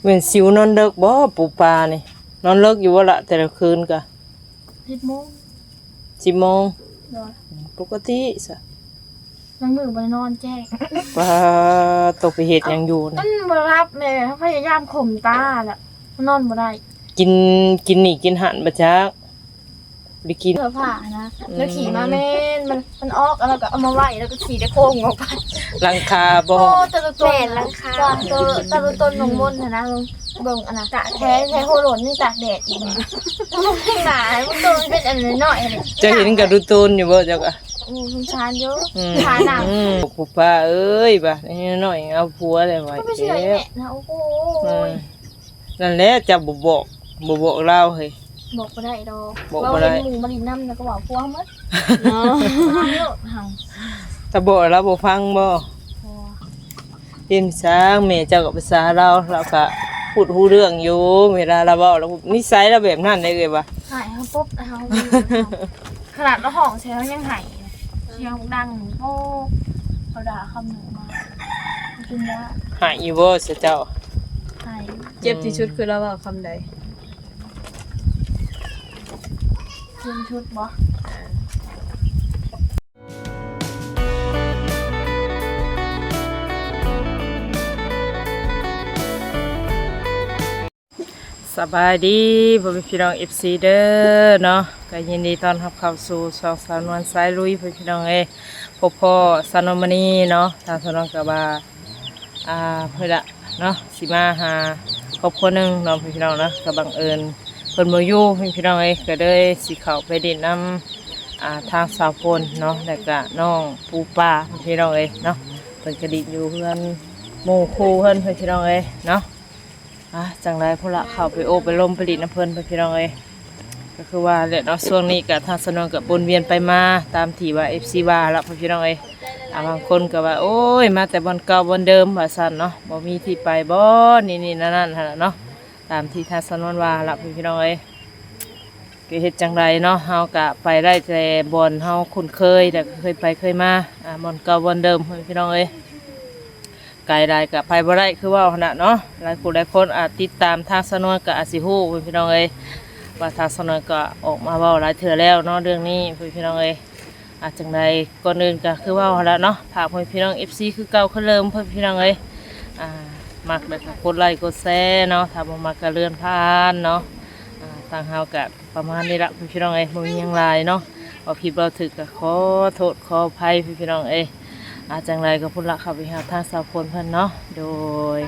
เว้นสิวนอนเลิกบ่ปูปลานี่นอนเลิกอยู่ว่าละแต่ละคืนก็10 โมง 10 โมงโดยปกติซะนั่งมือบ่นอนแจ้งปลาตกไปเฮ็ดหยังอยู่มันะนบ่รับแม่พยายามข่มตาน่ะนอนบ่ได้กินนี่กินหั่นบ่จักได้กินเสื้อผ้านะแล้วขี่มาแม่นมันออกแล้วก็เอามาไว้แล้วก็ขี่ได้โค้งออกไป หลังคาบ่ โอ้ตะลุต้นหลังคาตะลุต้นลงบนนะเบิ่งอันน่ะตะแท้โคโรนนี่ตากแดดอีกมันหนามันตัวมันเป็นอันน้อยๆนี่จะเห็นกระดูตูนอยู่บ่จักอ่ะมันชานเยอะชานหนักปูปลาเอ้ยบ่นี่น้อยเอาผัวได้ไว้ไม่ใช่แม่นะโอ้โหนั่นแหละจะบ่บอกเราเฮ้ยบอกบ่ได้ดอกบอกว่าบ่ได้หมู่มันนำแล้วก็บอกพวกหมดถ้าบอกเราบ่ฟังบ่เรียนภาษาแม่เจ้ากับภาษาเราก็พูดรู้เรื่องอยู่เวลาเราเว้าแล้วนิสัยเราแบบนั้นได้เลยบ่หายเฮาปุ๊บเฮาขนาดเราห้องใช้ยังหายเสียงดังโอ้เขาด่าคำหนึ่งมากินยาหายอยู่บ่ซะเจ้าหายเจ็บที่ชุดคือเราว่าคำใดเตรียมชุดบ่สบายดีพ่อแม่พี่น้อง FC เด้อเนาะก็ยินดีต้อนรับเข้าสู่ช่องสาวนวลสายลุยพ่อพี่น้องพบพ่อสานมณีเนาะทางสนองก็ว่าเพิ่นละเนาะสิมาหาครอบครัวนึงเนาะพี่น้องเนาะก็บังเอิญเพิ่นบ่อยู่พี่น้องก็เลยสิเข้าไปเด่นนำทางสาวพลเนาะแล้วก็น้องปูปลาพี่น้องเนาะเพิ่นก็ดิอยู่เพื่อนหมู่คู่เพิ่นพี่น้องเนาะจังไรพวกละเข้าไปโอบไปลมผลิตน้ำเพลินไปพี่น้องก็คือว่าเนาะช่วงนี้กับทางสนองกับบนเวียนไปมาตามที่ว่าFCว่าละพี่น้องบางคนก็ว่าโอ้ยมาแต่บนเก่าบนเดิมว่าสั่นเนาะบ่มีที่ไปบ่นี่นั่นเนาะตามที่ทางสนองว่าละพี่น้องก็เฮ็ดจังไรเนาะเฮากะไปได้แต่บนเฮาคุ้นเคยแต่เคยไปเคยมาบนเก่าบนเดิมพี่น้องไกลได้กับไปบ่ได้คือว่าขนาดเนาะหลายคนอาจติดตามทางสนวนกับอาสิฮู้พี่น้องว่าทางสนวนก็ออกมาเว้าหลายเถื่อแล้วเนาะเรื่องนี้พี่น้องอาจจังใดก่อนอื่นก็คือว่าแล้วเนาะฝากพี่น้อง FC คือเก่าคือเริ่มพี่น้องมักเลยค่ะกดไลค์กดแชร์เนาะถ้าบ่มักก็เลื่อนผ่านเนาะทางเฮาก็ประมาณนี้ละพี่น้องบ่มีหยังหลายเนาะว่าผิดบ่ถูกก็ขอโทษขออภัยพี่น้องจังไรก็พุ่นละขับไปหาทางสาวพลเพิ่นเนาะโดย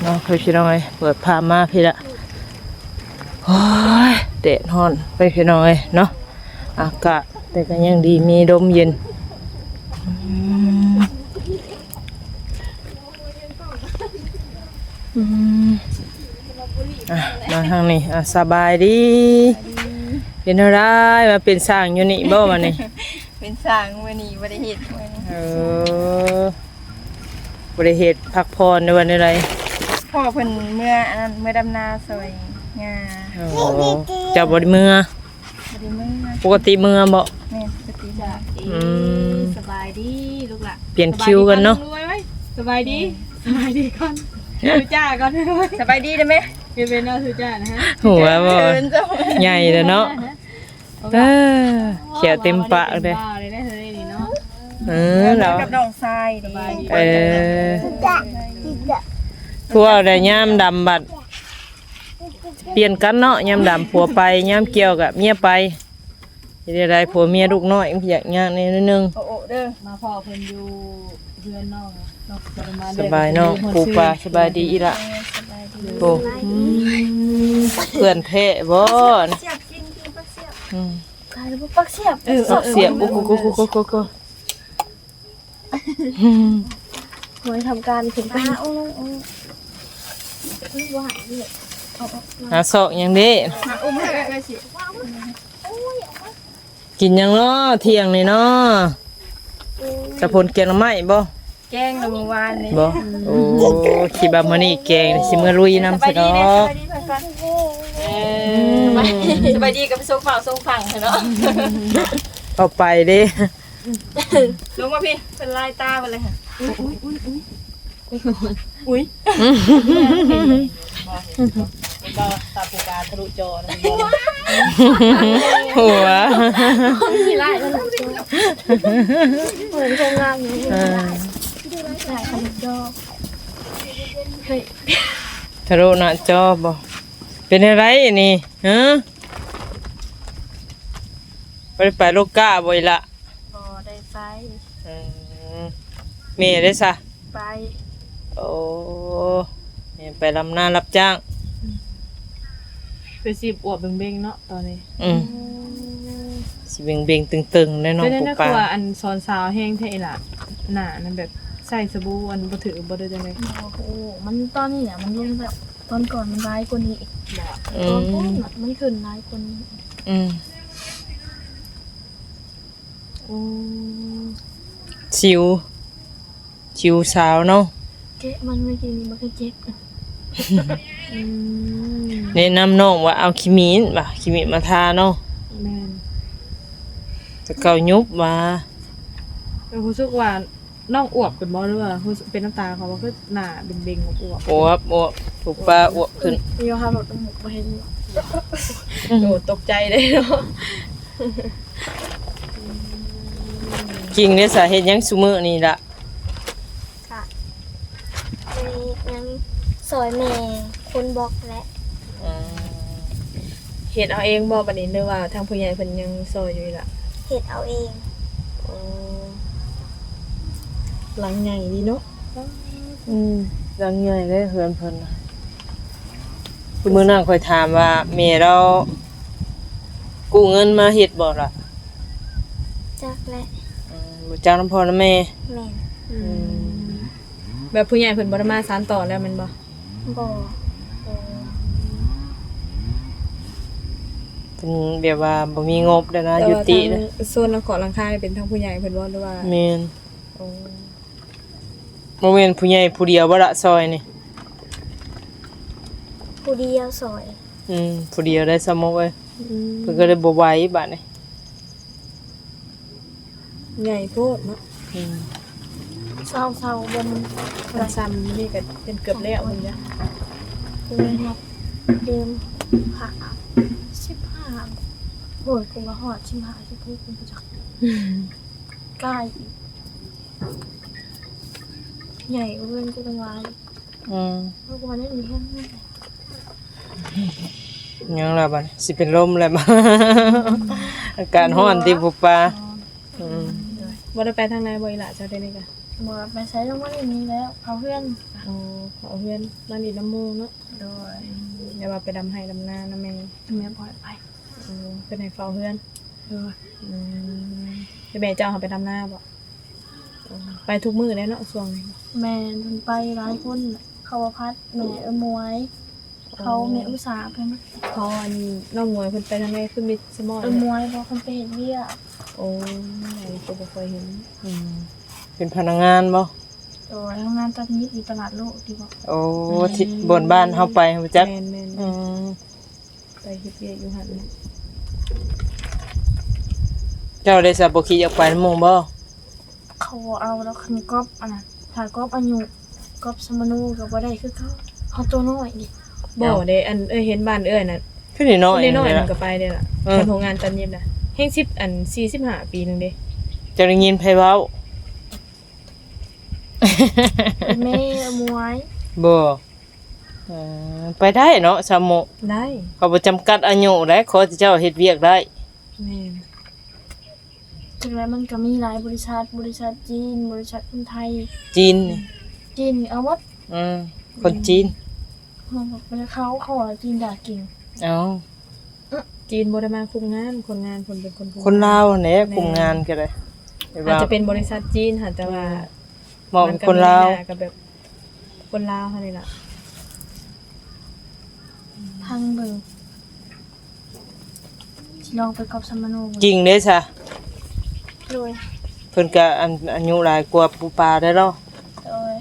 น้องพี่น้องเปิดพามาพี่ละโอ้ยเดดฮอนไปพี่น้องเนาะอากาศแต่ก็ยังดีมีลมเย็นมาทางนี้สบายดีเป็นอะไรมาเป็นสร้างอยู่นี่บ่มานี่เป็นสร้างมื้อนี้บ่ได้เฮ็ดมื้อนี้บ่ได้เฮ็ดพักผ่อนในวันอะไรพ่อเพิ่นเมื่ออันนั้นเมื่อดำนาซอยงาเจ้าบ่ได้เมื่อปกติเมื่อบ่แม่ปกติจ้ะสบายดีลูกหล่ะเปลี่ยนคิวกันเนาะสบายดีก่อนสุจ้าก่อนสบายดีได้มั้ยเป็นเนาะสุจ้านะฮะหัวบ่ใหญ่เลยเนาะเขียวเต็มปากเลยเรากับน้องทรายผัวได้ย่ามดำบัดเปลี่ยนกันเนาะย่ามดำผัวไปย่ามเกี่ยวกับเมียไปได้ผัวเมียลูกน้อยอยากย่างนิดนึงโอ้เด้อมาพ่อเพิ่นอยู่เพื่อนน้องสบายเนาะปูปลาสบายดีอีละโอ้เพื่อนเทะบ่กายแล้วปักเสียบเสียบกุ๊กหน่วยทำการขึ้นไปหาศอกอย่างนี้กินยังเนาะเที่ยงนี่เนาะจะพลแกงไม้บ่แกงเมื่อวานนี่บ่โอ้คิดว่ามื้อนี้แกงสิมื้อลุยนำซะเนาะสบายดีกับส่งฝั่งเนาะเอาไปดิลงมาพี่เป็นลายตาไปเลยค่ะ ไปก่อน อุ้ย ก็ตาปูกาทะลุจอนะบ่ หัว มีไล่แล้วนะเหมือนโครงงานอยู่ไล่ขนมจอเฮ้ย ทะลุหน้าจอบ่เป็นอะไรนี่ฮะบ่ได้ไปโลกาบ่อีละ บ่ได้ไป แม่ได้ซะ ไป โอ้แม่ไปลำนารับจ้าง เป็นสิบอวบเบ่งๆเนาะตอนนี้ สิเบ่งๆตึงๆแน่นอน เป็น ปู นั่น ปลา คือว่าอันสอนสาวแห้งแท้ล่ะหน้านั่นแบบใส่สบู่อันบ่ถือบ่ได้จังได๋ โอ้โหมันตอนนี้เนี่ยมันยังแบบตอนก่อนมันร้ายกว่านี้อีก อื ตอน ม ต้นน่ะมันขึ้นร้ายกว่านี้ อืม โอ้ ชิวสาวเนาะ เจ๊มันไม่กินมันก็เจ็บ อืม แนะนำน้องว่าเอาคิมินบ่คิมิมาทาเนาะ แม่น จะเกายุบมา รู้สึกว่าน้องอวบเป็นบ่หรือว่าเป็นน้ำตาเขาว่าคือหน้าเบ่งๆอวบ อวบปูปลาอวบขึ้น เดี๋ยวหาหลอดตรงหมกมาเห็น โดดตกใจเลยเนาะ กิ่งเนี่ยสาเหตุหยังซุมื้อนี่ล่ะ ค่ะยังซอยแม่คนบอกและ เฮ็ดเอาเองบ่บัดนี้หรือว่าทางผู้ใหญ่เพิ่นยังซอยอยู่ล่ะ เห็ดเอาเอง โอ้หลังใหญ่ดีเนาะ ดังใหญ่เลยเฮือนเพิ่นน่ะคือมื้อนั้นค่อยถามว่าแม่เรากู้เงินมาเฮ็ดบ่ล่ะ จักและ บ่จักนำพ่อนำแม่ แม่น แบบผู้ใหญ่เพิ่นบ่ได้มาสานต่อแล้วแม่นบ่ บ่ เพิ่นแบบว่าบ่มีงบแล้วนะ แต่ ยุ ว่า ติ ทาง นะ โซนหลังคานี่เป็นทางผู้ใหญ่เพิ่นบ่หรือว่า แม่น โอ้ บ่แม่นผู้ใหญ่ผู้เดียวบ่ละซอยนี่ ผู้เดียวซอย ผู้เดียวได้สมมุติเว้ยเพิ่นก็เลยบ่ไหวบัดนี้ ใหญ่โพดเนาะ เศร้าบน มันซ้ำนี่ก็เป็นเกือบแล้วเพิ่นจ้ะ เดิมครับเดิมค่ะ15โหยกูว่าฮอด15 16กูจักใกล้อีกใหญ่กว่าเพื่อนกูตั้งหลาย ลูกวันนี้มีแค่นี้ ยังล่ะบัดนี้สิเป็นลมแล้วบ่ อากาศร้อนติปูปลา บ่ได้ไปทางไหนบ่อีหล่ะเจ้าได้นี่ก็ หมดไปใช้ต้องว่าอย่างนี้แล้วเขาเพื่อน อ๋อเอาเพื่อนบ้านนี่น้ำมูกเนาะ โดย อย่าว่าไปดำไห้ดำนานะแม่ แม่ปล่อยไป เป็นให้เฝ้าเพื่อน โดย แม่เจ้าเขาไปดำนาบ่ไปทุกมื้อเลยเนาะช่วงนี้ แม่มันไปร้ายคนเขาว่าพัดแม่มวย เขาแม่อุตสาห์ไปมั้ย พออันน้องมวยเพิ่นไปทางไหนคือมีสมอ มวยเพราะคนไปเห็นเบี้ย โอ้ยก็บ่เคยเห็น เป็นพนักงานบ่ โดยทำงานตอนนี้อยู่ตลาดโลกดีกว่า โอ้ที่บนบ้านเฮาไปรู้จัก แม่น อืม ๆไปเฮ็ดเวียกอยู่หั่น เจ้าได้สับบ่คิดอยากไปนำหมู่บ่ เขาเอาแล้วคันก๊อบอันน่ะถ่ายก๊อบอายุก๊อบสมนูกับว่าได้คือเขาตัวน้อยดิ บ่ได้อันเห็นบ้านน่ะ คือนี่น้อย น้อย นี่ ๆมั ล่ะ นก็ไปได้ล่ะทำโรงงานตันเย็บน่ะแฮง10อัน45ปีนึงเด้ เจะได้ยินไผเว้า แม่มวย บ่ไปได้เนาะสามโมง ได้ เขาบ่จำกัดอายุได้ขอที่เจ้าเฮ็ดเวียกได้ แม่น ถึงแล้วมันก็มีหลายบริษัทจีนบริษัทคนไทย จีนนี่ จีนเอาหมด คนจีน มันบอกไปแล้วเขาว่าจีนด่าเก่ง เอา จีนบ่ได้มาคุมงานคนงานเพิ่นเป็นคนคุม คนลาวแหละคุมงานก็ได้แต่ อาจ ว่า จะเป็นบริษัทจีนค่ะแต่ว่า เหมาะเป็นคนลาว มัก็แบบคนลาวเท่านี้ล่ะ ทางเบิ่งสิลองไปกับสมโน จริงเด้ซะ โดย เพิ่นก็อายุหลายกว่าปูปลาได้เนาะ โดย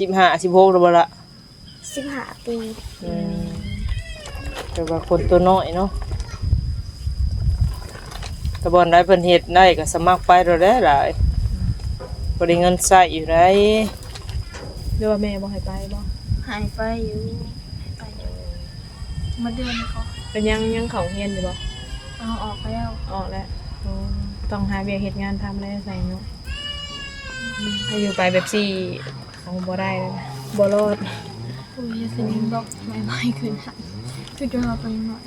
15 16แล้วบ่ล่ะ 15 ปี แต่ว่าคนตัวน้อยเนาะแต่บ่อนได้เพิ่นเฮ็ดได้ก็สมัครไปแล้วแหละหลายบ่ได้เงินใช้อยู่ได้ รือว่าแม่บ่ให้ไปบ่ หายไปอยู่ไปมาเดือนเขา เป็นยังเข้าเรียนอยู่บ่ เอาออกแล้ว ออกแล้วโอ้ต้องหาเวียกเฮ็ดงานทำแล้วใส่เนาะถ้าอยู่ไปแบบซี่ของบ่ได้เลยนะบ่รอด คุยสนิมบอกไม่ขึ้นหันคือจะเอาไปหน่อย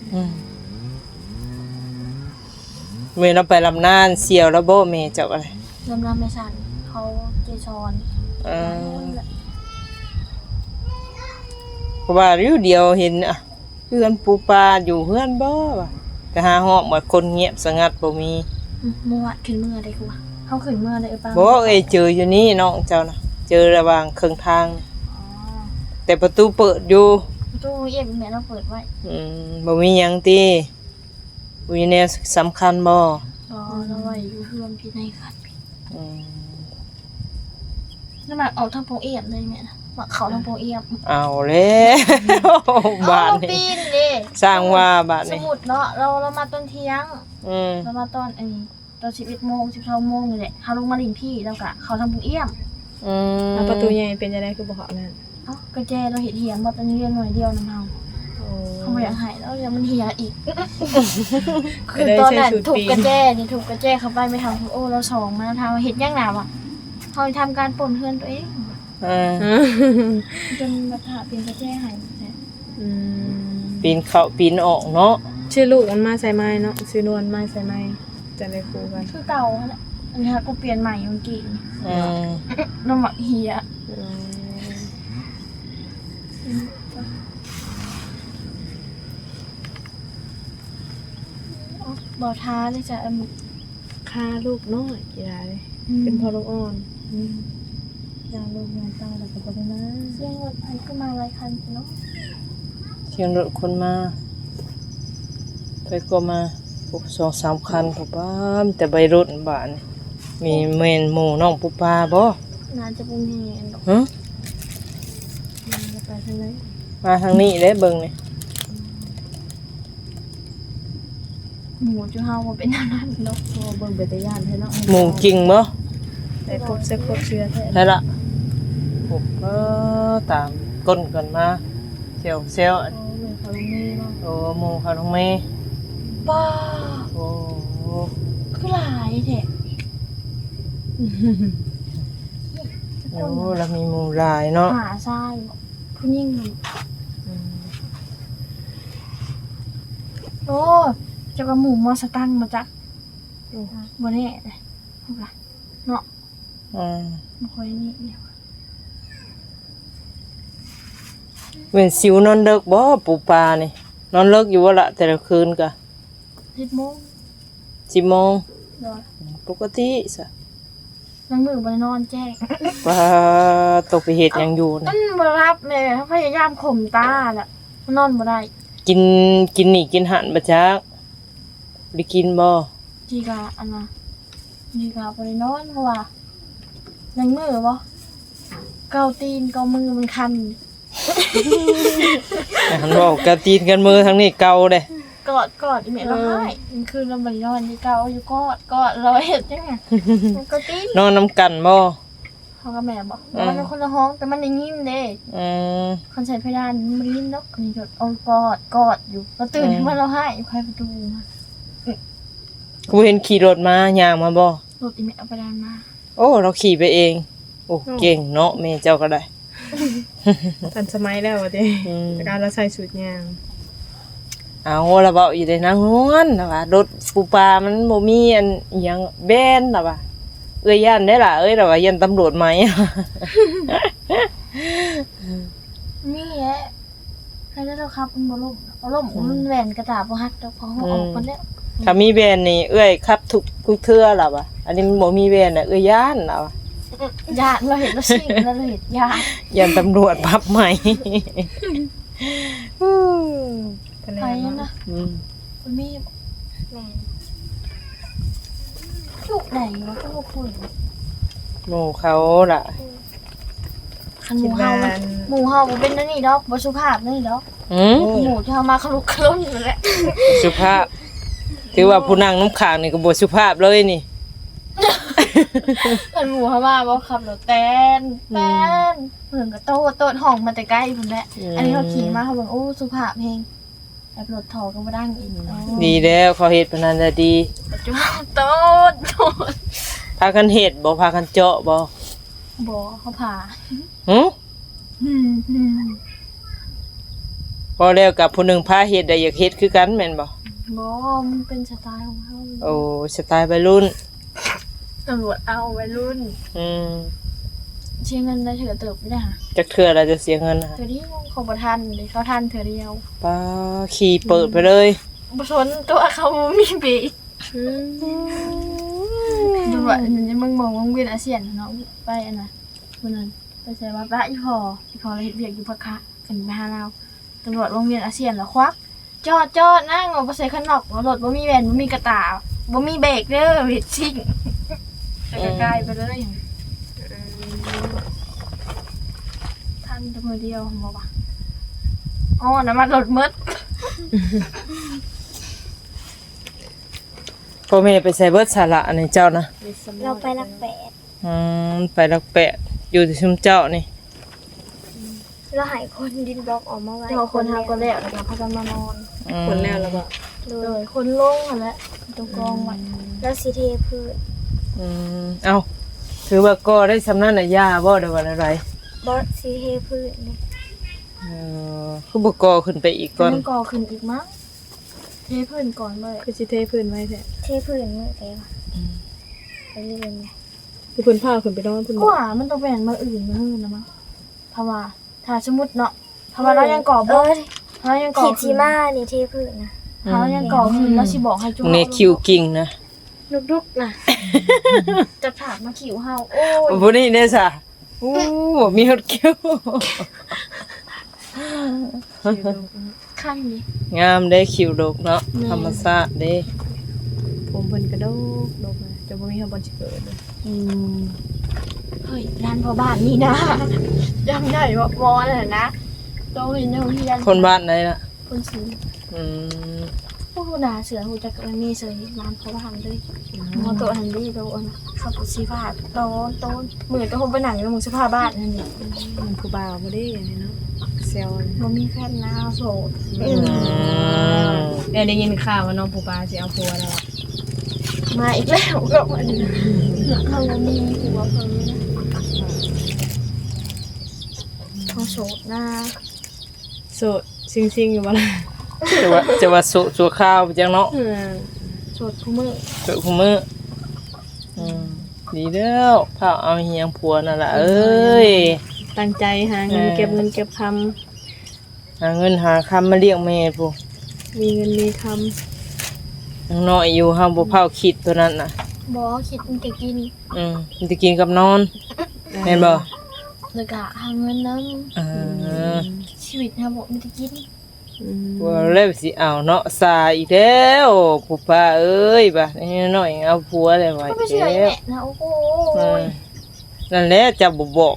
เมื่อเราไปลำนานเสียวแล้วบ่แม่เจ้าอะไร ลำน้ำไม่ชันเขาเจชอน เพราะว่าอยู่เดียวเห็นอ่ะเพื่อนปูปลาอยู่เพื่อนบ่ว่ะก็หาห้องหมดคนเงียบสงัดบ่มี มัวขึ้นเมื่อได้กูเขาขึ้นเมื่อได้ป่ะ บ่เอ้ยเจออยู่นี่น้องเจ้านะเจอระหว่างครึ่งทาง อ๋อ แต่ประตูเปิดอยู่ ตู้เย็นแม่เราเปิดไว้ บ่มีหยังติบ่มีแนวสำคัญบ่ รอเราไว้อยู่เพื่อนพี่ในคัน อืม นั่นมาเอาทางโปงเอี่ยมเลยแม่นะมาเขาทางโปงเอี่ยม เอาแล้วบาด เรา นี้ ปีนดิ สร้างว่าบาด ส นี้ มุดเนาะเรามาตอนเที่ยง อืม เรามาตอนตอน11 โมง 12 โมงนี่แหละเขาลงมาลินพี่แล้วก็เขาทางโปงเอี่ยม อืม แล้วประตูใหญ่เป็นจังได๋คือบ่เข้านั่น เอ้ากระแจเราเห็นเหียงมาตอนนี้เรียนหน่อยเดียวนำเฮา โอ้ เขาไม่อยากหายแล้วยังมันเหียอีก คือตอนนั้นถูกกระแจนี่ถูกกระแจเข้าไปไม่ทำโอ้เราสองมาทำเห็ดย่างหนาวอ่ะเขาทำการปนเพื่อนตัวเอง จนมาถาเป็นกระแจหายหมดเลย อืม ปีนเข้าปีนออกเนาะ ชื่อลูกมันมาใส่ไม้เนาะชื่อนวลมาใส่ไม้จะได้คู่กัน คือเก่าแหละอันนี้กูเปลี่ยนใหม่เมื่อกี้ อืม น้ำหมักเหีย อืม บ่อท้าเลยจ้ะ ค่าลูกน้อยกี่ได้เป็นพ่อลูกอ่อน ยางลงยางตาแล้วก็บ่ได้นะเสียงรถไฟก็มาหลายคันเนาะ เสียงรถคนมาไปก็มาพวก2-3คันพวกบ้านแต่ใบรถบ้านมีแม่นหมู่น้องปูปลาบ่ นานจะเป็นแหงดอก หึ มันจะไปทางไหน มาทางนี้เด้เบิ่งนี่ หมูจุเฮาบ่เป็นอันนั้นเนาะ โอ้เบิ่งเบตย่านให้เนาะ หมู่จริงบ่ ได้ครบเสื้อครบเสื้อแท้ ได้ละพวกตามก้นกันมาเที่ยวเซล โอ้เหมือนเขาลงนี่เนาะ โอ้หมู่เขาน้องเมย์ ป้า โอ้ คือหลายแท้ โอ้แล้วมีหมู่หลายเนาะ หาทรายผู้หญิงนี่โอ้เจ้ากับหมูมอสตังมาจักบ่แน่เลยพวกล่ะเนาะ อืม บ่ค่อยนี่เดียว เว้นสิวนอนเลิกบ่ปูปลานี่นอนเลิกอยู่ว่าละแต่ละคืนก็ 10 โมง 10 โมง เด้อ ปกติซะ นั่งมือบ่ได้นอนแจ้ง ปลาตกไปเฮ็ดหยังอยู่ มั นะ นบ่รับแม่พยายามข่มตาแหละมันนอนบ่ได้ กินนี่กินหันบ่จักได้กินบ่ จีกะอันน่ะจีกะบ่ได้นอนเพราะว่านั่งมือบ่เกาตีนเกามือมันคัน หันเว้ากะตีนกันมือทางนี้เก่าเด้ กอดอีแม่ร้องไห้มันคือเราบ่ได้นอนที่เกาอยู่กอดเราเฮ็ดจังไงมันก็ตีน นอนนํกันบ่ เขากับแม่บอกว่ามันเป็นคนละห้องแต่มันได้ยินเด้ อืม คนใส่เพดานมันได้ยินเนาะอันนี้ก็เอากอดอยู่เราตื่นขึ้นมาเราให้อยู่ใครประตูมา กูเห็นขี่รถมาย่างมาบ่ รถอีแม่เอาเพดานมา โอ้เราขี่ไปเองโอ้เก่งเนาะแม่เจ้าก็ได้ ทันสมัยแล้วว่าติ อืม แต่การเราใส่สูทยาง เอาละเบาอยู่ในนางนวลนะว่ารถปูปลามันบ่มีอันอิหยังแบนล่ะว่าเอ้ยย่านได้ล่ะเอ้ยล่ะว่ายันตำรวจไหม มีแหละให้ได้แล้วครับมันบ่ล่มเอาล่มมันแหวนกระดาษบ่ฮักดอกของออกหมดแล้ว ถ้ามีแบนนี่เอ้ยครับทุกเทื่อล่ะว่าอันนี้มันบ่มีแบนน่ะเอ้ยย่านล่ะว่า ญาติเราเห็นแล้วสิ่งแล้วเราเห็นญาติ ยันตำรวจพับใหม่ คะแน ไป น นั่น เนาะ นะ อืม คุณแม่แม่ลูกไหนวะก็ลูกคุณ หมู่เขาล่ะ คันหมูเฮามันหมูเฮาบ่เป็นนั่นนี่ดอกบ่สุภาพนี่ดอก หืม หมูที่เฮามาคลุกคล้นอยู่แหละ สุภาพถือว่าผู้นั่งน้ำขางนี่ก็บ่สุภาพเลยนี่ เพิ่นหมู่เขามาบ่ขับรถแตนเพิ่นก็โตดห้องมาแต่ใกล้พุ่นแหละอันนี้เขาขี่มาเขาบอกโอ้สุภาพแฮงแบบรถถอก็บ่ดังอีก ดีแล้วเขาเฮ็ดปานนั้นน่ะดี จุ๊โตด พากันเฮ็ดบ่พากันเจาะบ่ บ่เขาผ่า หึ อืม พอแล้วกับผู้หนึงพาเฮ็ดได้อยากเฮ็ดคือกันแม่นบ่ บ่มันเป็นสไตล์ของเขา โอ้สไตล์วัยรุ่น ตำรวจเอาวัยรุ่น อืม เชียเงินได้เถื่อเติบไม่ได้หา จักเทื่อแล้วจะเสียเงินน่ะ เถื่อเดียวเขาบ่ทันเดี๋ยวเขาทันเถื่อเดียว ป้าขี่เปิดไปเลย บ่สนตัวเขาบ่มีเบรกดูว่ามึงมองวงเวียนอาเซียนเนาะไปอันน่ะมื้อนั้นไปใส่ว่าพระอีพอเราเฮ็ดเวียกอยู่พักคะกันไปหาเราตำรวจวงเวียนอาเซียนแล้วควักจอดนั่งเอาไปใส่ข้างนอกรถบ่มีแว่นบ่มีกระตาบ่มีเบรกเด้อเฮ็ดชิ่งแต่ก็ใกล้ไปเลยทันแต่มื้อเดียวบ่ว่าอ๋อน้ำมันรถหมด พ่อแม่ไปใส่เบิดสาระในเจ้านะ เราไปรักแปด ไปรักแปะอยู่ที่ชุมเจ้านี่ เราหายคนดินบล็อกออกมาไว้ เจ้าคนทำก็แล้วแล้วก็พากันมานอน คนแล้วแล้วก็ เลยคนลงหั่นแหละตรงกองไว้ แล้วสิเทพืช เอ้าถือว่าก็ได้สำนักน่ะย่าบ่ได้ว่าอะไร บอสสิเทพืชนี่ คือบ่ก่อขึ้นไปอีกก่อน มันก่อขึ้นอีกมั้งเทพื้นก่อนเลย คือสิเทพื้นไว้แท้ เทพืชมื้อเดียวไปเรียนไง คือเพิ่นพาขึ้นไปนอนเพิ่น ก บอก ว่ามันต้องเป็นมาอื่นมาหื้นนะมั้งเพราะว่าถ้าสมมุติเนาะเพราะว่าเรายังก่อบ่เรายังก่อ ขีดชีมานี่เทพืชนะ เรายังก่อขึ้นแล้วสิบอกให้จุ๊ นี่คิวกิ่งนะ ลุกๆนะ จะถากมาขิวเฮาโอ้ย บ่นี่เด้ซะบ่มีฮอดคิว คันดิ งามเด้คิวดกเนาะธรรมชาติเด้ ผมเพิ่นกระโดกดกนะจะบ่มีเฮาบ่สิเกิดเลย เฮ้ยร้านพ่อบ้านนี่นะจำได้ว่ามอน่ะนะโตเห็นอยู่ที่ร้าน คนบ้านไหนล่ะ คนซื้อ อืม พวกด่าเสือหูจักมันมีเสือร้านพ่อบ้านเลยมอตัวหันดีโตอันสับปะสีผ้าโตเหมือนกับคนไปหนังอยู่หมู่สภาบ้านนั่นนี่ มันผู้บ่าวบ่ได้อันนี้เนาะเซลล์ บ่มีแฟนนะโสด ได้ยินข่าวว่าน้องผู้บ่าวสิเอาผัวแล้วอะ มาอีกแล้วก็มันเขาบ่มีผัวเพิ่นนะเขาโสดนะ โสดซิงๆอยู่บ่ล่ะ จะว่าสุข้าวจังเนาะ โสดผู้มือ สุคุมื้อดีแล้วพาเอาเฮียงผัวนั่นล่ะเอ้ย ตั้งใจหาเงินเก็บเงินเก็บคำ หาเงินหาคำมาเลี้ยงแม่พุ มีเงินมีค ยังน้อยอยู่เฮาบ่เผาคิดตัวนั้นน่ะ บ่คิดมันจะกิน มันจะกินกับนอนแม่นบ่ แล้วก็หาเงินนำชีวิตนะบ่มีแต่กิน ำ ว่าแล้วสิเอาเนาะสาอีกแล้วผู้ป้าเอ้ยบัดนี้น้อยเอาผัวได้ไว้ ก็ไม่เชื่อ แล้ แห ว ละนะโอ้โห นั่นแหละจะบ่บอก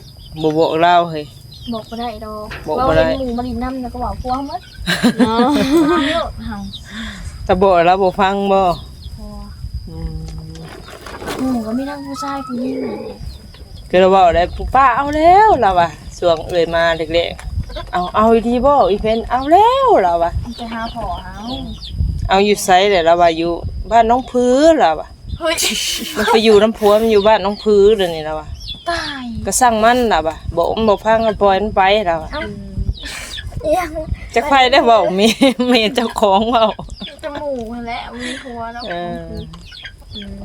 เราเฮ้ย บอกบ่ได้ดอก บอกบ่ ว่า ได้ เห็นหมู่มาดินน้ำแล้วก็บอกพวงหมด เนาะ เยอะเฮา ถ้าบอกเราบ่ฟังบ่ พอหมู่ก็มีทั้งผู้ชายผู้หญิง คือเราบอกได้ผู้ป้าเอาแล้วเราอ่ะช่วงเอ่ยมาเด็กๆเอาอีทีบ่อีเพิ่นเอาแล้วเราอ่ะ มันไปหาพ่อเฮา เอาอยู่ไสเด้เราว่าอยู่บ้านน้องพื้อเราอ่ะ เฮ้ย มันไปอยู่น้ำผัวมันอยู่บ้านน้องพื้อเดี๋ยวนี้เราอ่ะ ตาย ก็สั่งมันเราอ่ะบ่ฟังก็ปล่อยมันไปเราอ่ะ ยัง จักไผได้เว้ามีเจ้าของเว้า จมูกนั่นแหละมีผัวแล้ว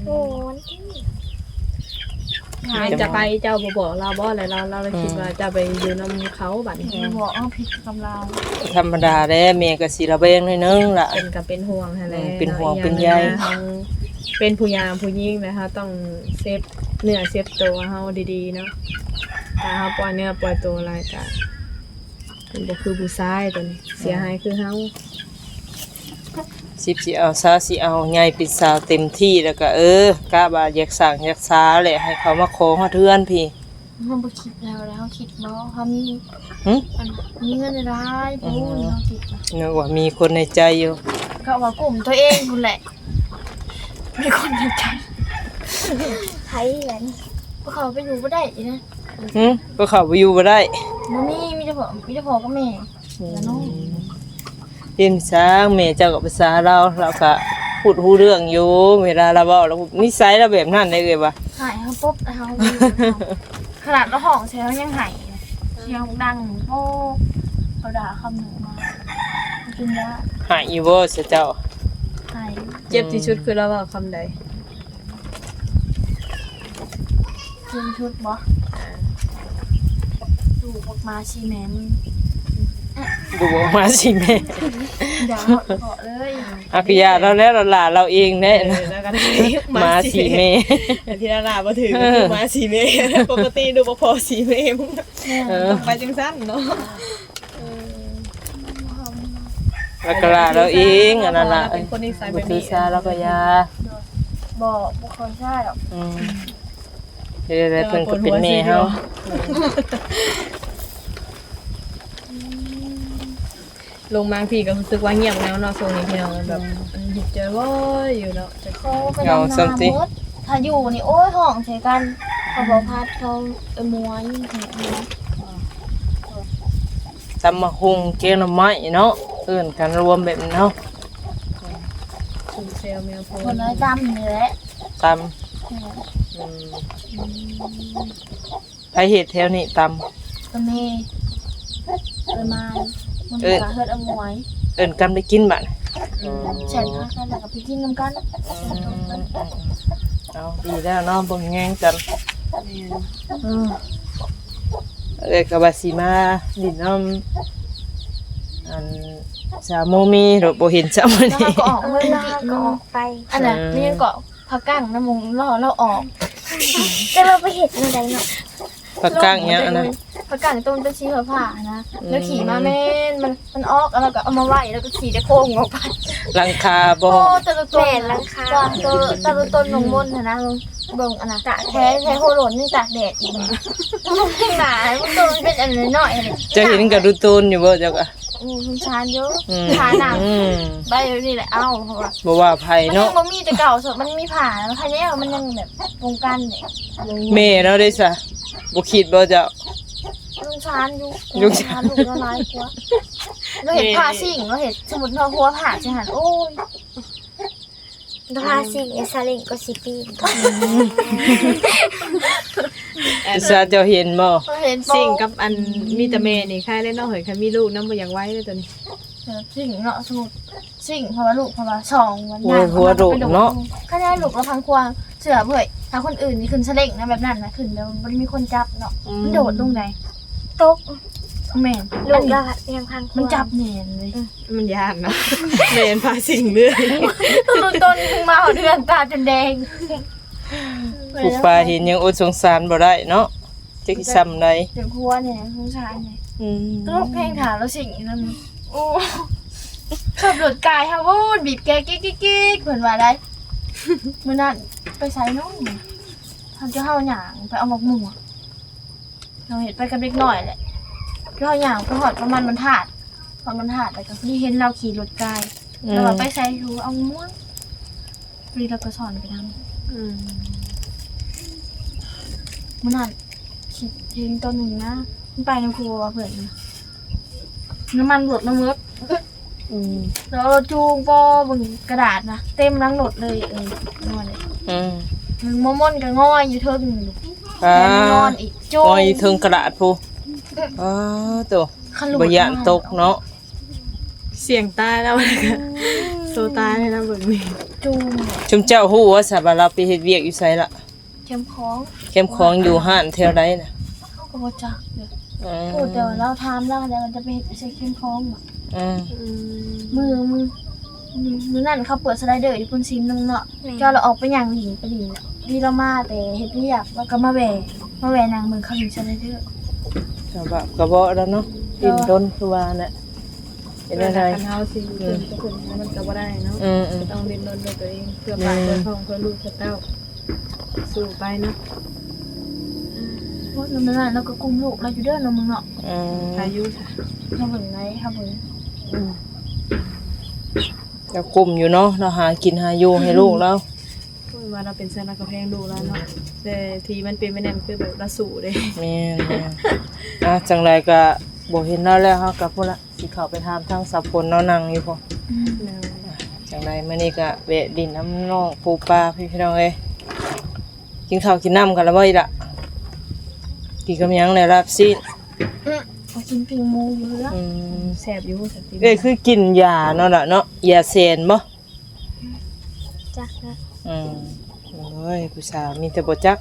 โอ้วันที่ จะไปเจ้าบ่บอกเราบ่แล้วเราเลยคิดว่าจะไปอยู่นำเขาบัดนี้ บอกเอาผิดกับเรา ธรรมดาเด้แม่ก็สิระแวงหน่อยนึงล่ะ เป็นก็เป็นห่วงหั่นแหละ เป็นห่วงเป็นใย เป็นผู้ยามผู้หญิงนะคะต้องเซฟเนื้อเซฟตัวเฮาดีๆเนาะถ้าเฮาปล่อยเนื้อปล่อยตัวอะไรก็เป็นบ่คือผู้ชายตัวนี้เสียหายคือเฮา สิเอาซาสิเอาใหญ่เป็นสาวเต็มที่แล้วก็กะว่าอยากสั่งอยากซาแหละให้เขามาขอเทือนพี่ มันบ่คิดแล้วคิดเนาะเขามี หึ มีเงินร้ายพูดเนาะคิด นึกว่ามีคนในใจอยู่ ก็ว่ากลุ่มตัวเองคุณแหละมีคนในใจ ไผแหละพวกเขาไปอยู่บ่ได้อีนะ ก็เข้าไปอยู่บ่ได้ บ่มีแต่พ่อกับแม่แล้วน้อง เรียนภาษาแม่เจ้าก็ภาษาเราก็พูดรู้เรื่องอยู่เวลาเราเว้าแล้วนิสัยเราแบบนั้นได้เลยว่ะ หายเขาปุ๊บเขาขนาดเราห้องเสียงยังหายเสียงดังโป๊กเขาด่าคำหนูมากินยา หายอีบ่ซะเจ้า หาย เจ็บที่ชุดคือเราเว้าคำใด กินชุดบ่ดูออกมาชีแมน ดูออกมาสิแม่ ด่าเหาะเลย อากิยาเราแล้วเราหลานเราเองแน่นะ แล้วกัน มาสิแม่ ที่ลาบ่ถือก็คือมาสีเมปกติดูบ่พอสีเมมึงต้องไปจังซั่นเนาะ แล้วก็หลานเราเองอันนั้นล่ะ เป็นคนนิสัยแบ บ่ บ ถือ นี้ สาเราก็ยา บอกบุคคลใช่หรอก เดี๋ยวๆเพิ่นก็เป็นแม่เฮา ลงมาพี่ก็รู้สึกว่าเงียบแล้วเนาะช่วงนี้พี่น้องแบบมันหยุดใจว้อยอยู่เนาะแต่ เขาไปดำน้ำมดถ้าอยู่นี่โอ้ยห้องใส่กันเขาบอกพัดเขามวยแหก ตำมะฮุงเกงหน่อไม้เนาะเอิ้นกันรวมแบบนี้เนาะ คุณเซลแมวโพ คนน้อยจำนี่แหละ ตำไผเฮ็ดแถวนี้ตำ ตัวเมย์ตัวมามันก็เฮ็ดมวย เอิ้นกันไปกินบัด เสร็จแล้วกันแล้วก็ไปกินน้ำกัน เอาดีแล้วเนาะเบิ่งแย่งกันก็ว่าสิมาดินน้ำอันสาโมมีดอกบ่เห็นซ้ำมื้อ แล้ว นี้ ก็ออกเวลาก็ออกไปอันน่ะนี่ก็พักกั้งน้ำมุงเราออกแต่เราไปเห็ดอะไรเนาะ ปากกางเนี่ยนะ พักกั้งต้นเป็นชีผ่านะแล้วขี่มาแม่นมันออกแล้วก็เอามาไว้แล้วก็ขี่จะโค้งออกไป หลังคาบ่ โอ้ตะลุต้นราคาตะลุต้นลงมนนะเบิ่งอันน่ะตากแท้โคโรนนี่ตากแดดอีกมันหนามันตัวมันเป็นอันน้อยๆเลย จะเห็นกับดูตูนอยู่บ่จักอ่ะ สงสารเยอะทาหนังใบนี่แหละเอาเพราะว่า บ่ว่าไผ มันยั เนาะ งบ่มีแต่เก่าสดมันมีผ่าแล้วคันนี้มันยังแบบวงการเนี่ย แม่เนาะได้ซะบ่คิดบ่เจ้า ลุงชานอยู่ ลุงชาน ลุงละลายกว่าเราเห็นผ่าสิ่งเราเห็นสมุนหัวผ่าใช่หันโอ้ย พาสิ่งเอสลิงก็สิปี ซะเจ้าเห็นบ่ เราเห็น สิ่งกับอันมีแต่แม่นี่ค่ายได้เนาะเฮ้ยคันมีลูกนำบ่อยากไว้เด้อตัวนี้ สิ่งเนาะสมุนสิ่งเพราะว่าลูกเพราะว่าสองวัน โอ้ยหัวโดดเนาะ ข้าได้ลูกเราพังควางเสือเบื่อถ้าคนอื่นนี่ขึ้นเสล่งนะแบบนั้นนะขึ้นแล้วมันมีคนจับเนาะมันโดดลงไหน ตก แม่น ลูกเรายังพัง มันจับแน่นเลย มันยากเนาะแม่นพาสิ่งเรื่อย ต้นต้นขึ้นมาเดือนตาจนแดง ผู้ปลาเห็นยังอดสงสารบ่ได้เนาะจักสิซ้ำใด เดี๋ยวพัวเนี่ยสงสารเนี่ย อืม ต้องเพลงถามแล้วสิ่งนี้นั่นโอ้ขับรถกายค่ะวูดบีบแกกิ๊กกิ๊กกิ๊กเหมือนว่าได้เมื่อนั้นไปใช้น้องทำเจ้าเฮาหยางไปเอาหมกหมูเราเห็นไปกับเล็กหน่อยแหละเจ้าเฮาหยางไปหอดประมาณมันถาดพอมันถาดไปกับที่เห็นเราขี่รถกายแล้วว่าไปใช้รู้เอาม่วงรีเราก็สอนไปทำ อืม มันหันคิดเห็นตัวหนึ่งนะมันไปในครัวเผื่อนนะน้ำมันหลดน้ำมืด อืม แล้วเราจูงปอบนกระดาษนะเต็มทั้งหลดเลยนอนเลย อืม มันม่อนๆกับง่อยอยู่เทิงอยู่ อ่า แถมนอนอีกจูง โอ้ยถึงกระดาษผู้อ๋อตัว ขันหลุด บ่ยานตกเนาะ เสียงตายแล้วมันก็โซตายเลยนะเบิ่งนี่ จูง ชุมเจ้าฮู้ว่าสาบาเราไปเฮ็ดเวียกอยู่ไสล่ะ เข้มของ เข้มของอยู่ห้านแถวใดน่ะ เขาก็บ่จักเลย อืม พูดเดี๋ยวเราทำแล้วเดี๋ยวมันจะไปใช้เข้มของอะ อืม มือนั่นเขาเปิดสไลเดอร์ที่ปุ่นซินนึงเนาะก็เราออกไปอย่างหลิงไปหลิงดีเรามาแต่เฮ็ดเรียกแล้วก็มาแหวนางเมืองเขาหลิงสไลเดอร์ ก็บ่ก็บ่แล้วเนาะดินดนคือว่าน่ะเป็นอะไร คันเฮาสิขึ้นก็ขึ้นมันก็บ่ได้เนาะ อืม ก็ต้องเรียนรู้ด้วยตัวเองเพื่อปากเพื่อท้องเพื่อลูกเพื่อเต้าสู้ไปเนาะ พวกนั้นน่ะแล้วก็กุมลูกเราอยู่เด้อเนาะมึงเนาะ อืม อายุค่ะ เฮาเบิ่งไงเฮาเบิ่ง แล้วกลุ่มอยู่เนาะเราหากินหาอยู่ให้ลูกแล้ว พูดว่า ว่าเราเป็นเสื้อนักกระแพงดูแล้วเนาะแต่ทีมันเป็นไม่แน่นคือแบบละสู่เด้ แม่นจังไรก็บ่เห็นเนาะแล้วเฮาก็พุ่นละสิเข้าไปถามทางสาวพลเนาะนั่งอยู่พ่อจังไรมื้อนี้ก็แวะดินน้ำน้องปูปลาพี่น้องเอ้ยกินข้าวกินน้ำกันแล้วบ่อีล่ะกินกับหยังได้รับซีน เอากินปิงหมูอยู่แล้ว แซ่บอยู่แซ่บจริง เอ้ยคือกินยาเนาะล่ะเนาะยาเซนบ่ จักนะ โอ้ยผู้สาวมีแต่บ่จัก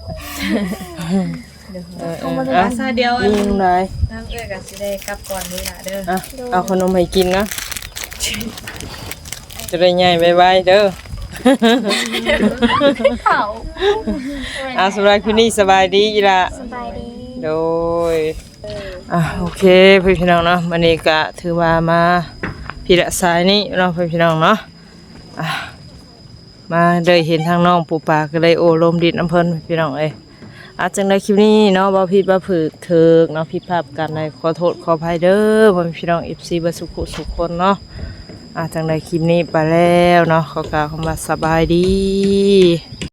ภาษาเดียว มีจังได ทางเอ้ยก็สิได้กลับก่อนนี่ล่ะเด้อ เอาขนมให้กินนะจะได้ใหญ่ไวๆเด้อ สบายคืนนี้สบายดีอีละ สบายดี โดยโอเคพี่น้องเนาะวันนี้ก็ถือว่ามาพี่ละสายนี้เนาะพี่น้องเนาะมาได้เห็นทางน้องปูปลาก็เลยโอ้ลมดิดน้ำเพิ่นพี่น้องเอ้ยจังได้คลิปนี้เนาะบ่ผิดบ่ถูกเถิกเนาะผิดพลาดกันได้ขอโทษขออภัยเด้อพ่อพี่น้อง FC บ่สุขสุขคนเนาะจังได้คลิปนี้ไปแล้วเนาะขอกล่าวคำว่าสบายดี